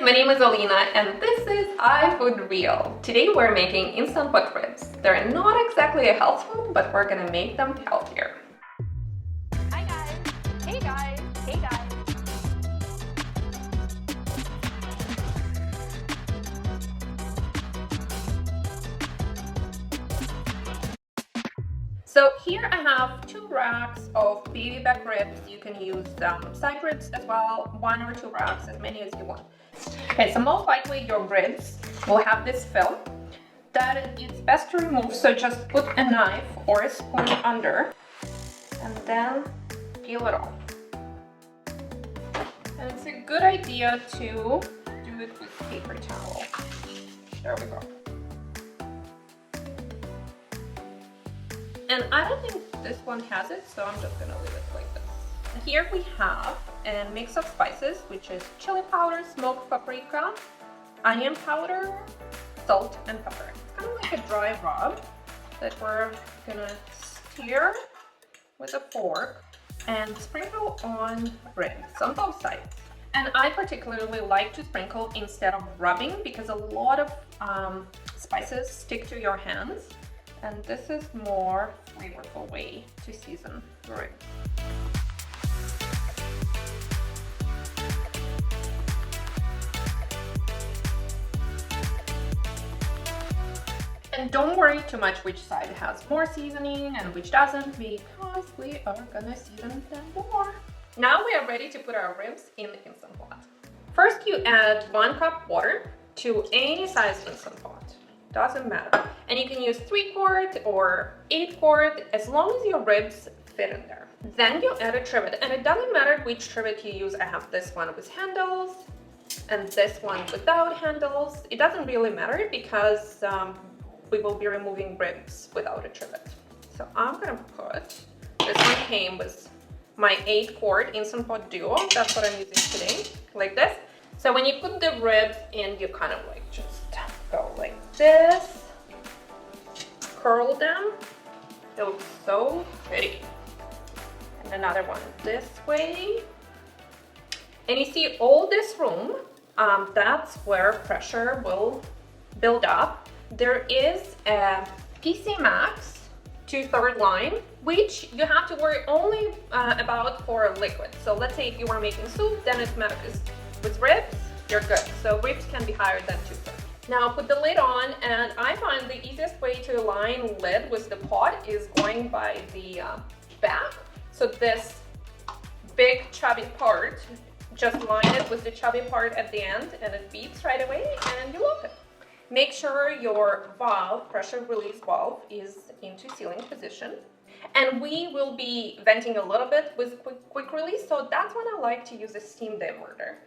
my name is Alina and this is iFoodReal. Today we're making instant pot ribs. They're not exactly a health food, but we're gonna make them healthier. Hi guys. Hey guys. Hey guys. So here I have 2 racks of baby back ribs. You can use side ribs as well, 1 or 2 racks, as many as you want. Okay, so most likely your ribs will have this film that it's best to remove, so just put a knife or a spoon under and then peel it off. And it's a good idea to do it with paper towel. There we go. And I don't think this one has it, so I'm just gonna leave it like this. Here we have a mix of spices, which is chili powder, smoked paprika, onion powder, salt, and pepper. It's kind of like a dry rub that we're gonna stir with a fork and sprinkle on ribs on both sides. And I particularly like to sprinkle instead of rubbing because a lot of spices stick to your hands. And this is more flavorful way to season the ribs. And don't worry too much which side has more seasoning and which doesn't, because we are gonna season them more. Now we are ready to put our ribs in the Instant Pot. First you add 1 cup water to any size Instant Pot. Doesn't matter. And you can use 3-quart or 8-quart as long as your ribs fit in there. Then you add a trivet, and it doesn't matter which trivet you use. I have this one with handles and this one without handles. It doesn't really matter because we will be removing ribs without a trivet. So I'm gonna put, this one came with my 8-quart Instant Pot Duo. That's what I'm using today, like this. So when you put the ribs in, you kind of like just go like this, curl them. It looks so pretty. And another one this way. And you see all this room, that's where pressure will build up. There is a PC Max 2/3 line, which you have to worry only about for liquid. So let's say if you were making soup, then it matters. With ribs, you're good. So ribs can be higher than 2/3. Now put the lid on, and I find the easiest way to align lid with the pot is going by the back. So this big chubby part, just line it with the chubby part at the end and it beats right away and you open. Make sure your valve, pressure release valve, is into sealing position. And we will be venting a little bit with quick release, so that's when I like to use a steam diverter.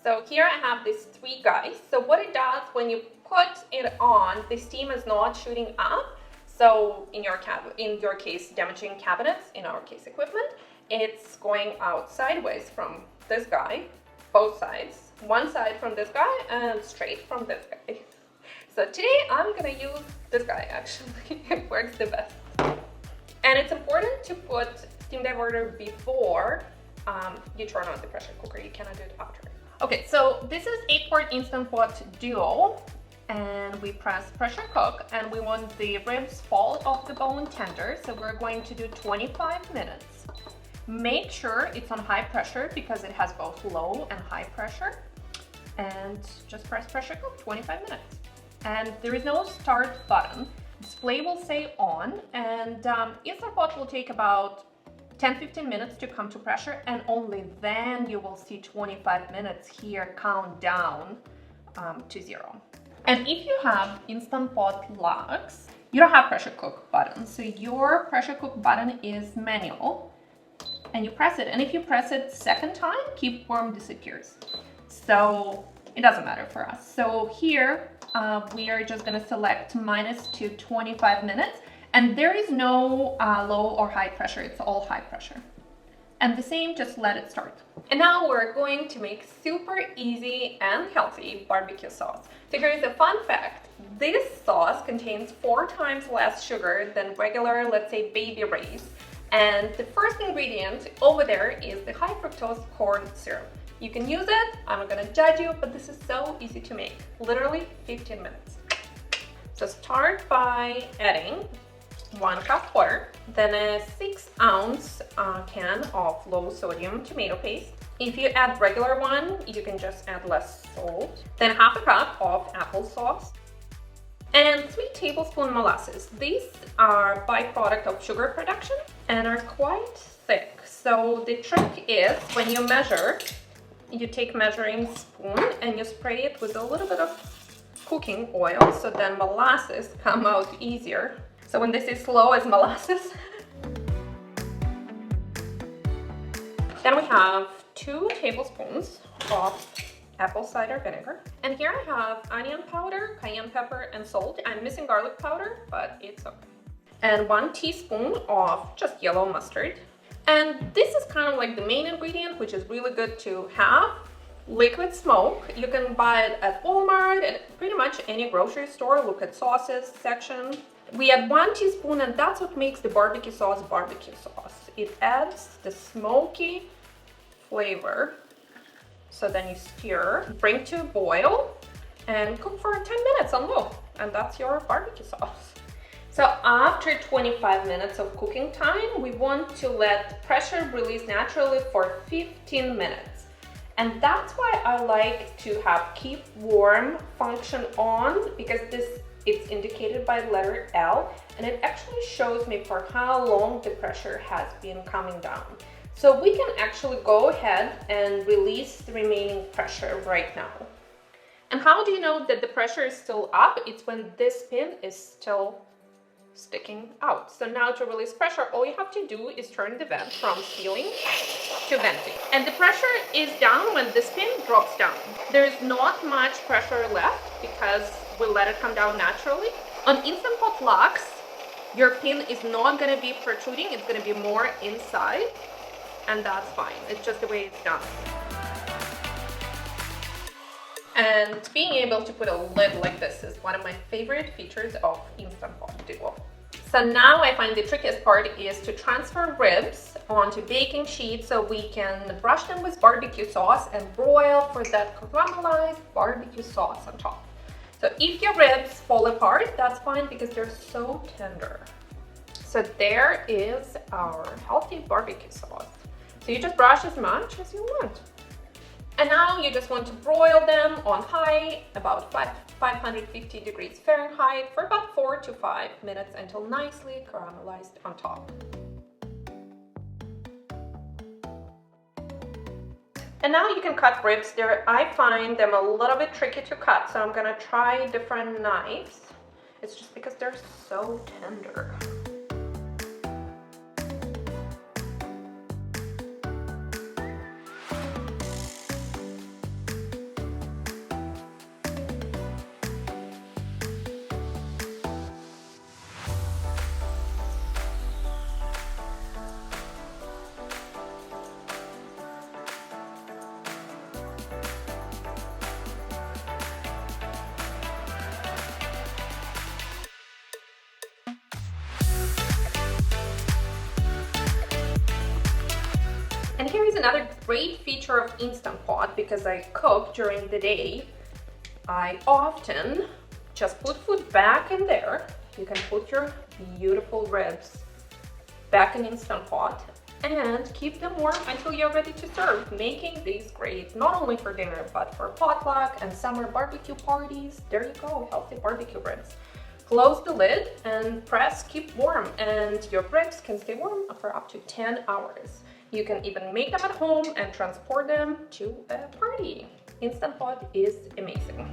So here I have these 3 guys. So what it does when you put it on, the steam is not shooting up. So in your case, damaging cabinets, in our case, equipment, it's going out sideways from this guy, both sides. One side from this guy and straight from this guy. So today I'm gonna use this guy actually. It works the best. And it's important to put steam diverter before you turn on the pressure cooker. You cannot do it after. Okay, so this is 8-quart Instant Pot Duo, and we press pressure cook, and we want the ribs fall off the bone tender, so we're going to do 25 minutes. Make sure it's on high pressure because it has both low and high pressure, and just press pressure cook 25 minutes. And there is no start button. Display will say on, and Instant Pot will take about 10-15 minutes to come to pressure, and only then you will see 25 minutes here count down to 0. And if you have Instant Pot Lux, you don't have pressure cook button. So your pressure cook button is manual, and you press it. And if you press it second time, keep warm disappears. So it doesn't matter for us. So here we are just gonna select minus to 25 minutes. And there is no low or high pressure, it's all high pressure. And the same, just let it start. And now we're going to make super easy and healthy barbecue sauce. So here's a fun fact. This sauce contains 4 times less sugar than regular, let's say, baby Ray's. And the first ingredient over there is the high fructose corn syrup. You can use it, I'm not gonna judge you, but this is so easy to make. Literally 15 minutes. So start by adding 1 cup water, then a 6-ounce can of low sodium tomato paste. If you add regular one, you can just add less salt. Then half a cup of applesauce and 3 tablespoons molasses. These are byproduct of sugar production and are quite thick. So the trick is when you measure, you take measuring spoon and you spray it with a little bit of cooking oil, so then molasses come out easier. So when this is slow as molasses. Then we have 2 tablespoons of apple cider vinegar. And here I have onion powder, cayenne pepper, and salt. I'm missing garlic powder, but it's okay. And 1 teaspoon of just yellow mustard. And this is kind of like the main ingredient, which is really good to have. Liquid smoke. You can buy it at Walmart and pretty much any grocery store. Look at sauces section. We add 1 teaspoon, and that's what makes the barbecue sauce barbecue sauce. It adds the smoky flavor. So then you stir, bring to a boil, and cook for 10 minutes on low. And that's your barbecue sauce. So after 25 minutes of cooking time, we want to let pressure release naturally for 15 minutes. And that's why I like to have keep warm function on, because it's indicated by the letter L, and it actually shows me for how long the pressure has been coming down. So we can actually go ahead and release the remaining pressure right now. And how do you know that the pressure is still up? It's when this pin is still sticking out. So now to release pressure, all you have to do is turn the vent from sealing to venting. And the pressure is down when this pin drops down. There's not much pressure left because we let it come down naturally. On Instant Pot locks, your pin is not going to be protruding, it's going to be more inside, and that's fine. It's just the way it's done. And being able to put a lid like this is one of my favorite features of Instant Pot Duo. So now I find the trickiest part is to transfer ribs onto baking sheets so we can brush them with barbecue sauce and broil for that caramelized barbecue sauce on top. So if your ribs fall apart, that's fine because they're so tender. So there is our healthy barbecue sauce. So you just brush as much as you want. And now you just want to broil them on high, about 550 degrees Fahrenheit for about 4 to 5 minutes until nicely caramelized on top. And now you can cut ribs. I find them a little bit tricky to cut, so I'm gonna try different knives. It's just because they're so tender. And here is another great feature of Instant Pot. Because I cook during the day, I often just put food back in there. You can put your beautiful ribs back in Instant Pot and keep them warm until you're ready to serve, making these great not only for dinner but for potluck and summer barbecue parties. There you go, healthy barbecue ribs. Close the lid and press keep warm, and your ribs can stay warm for up to 10 hours. You can even make them at home and transport them to a party. Instant Pot is amazing.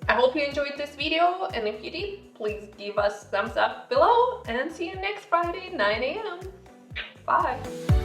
I hope you enjoyed this video, and if you did, please give us a thumbs up below, and see you next Friday, 9 a.m. Bye!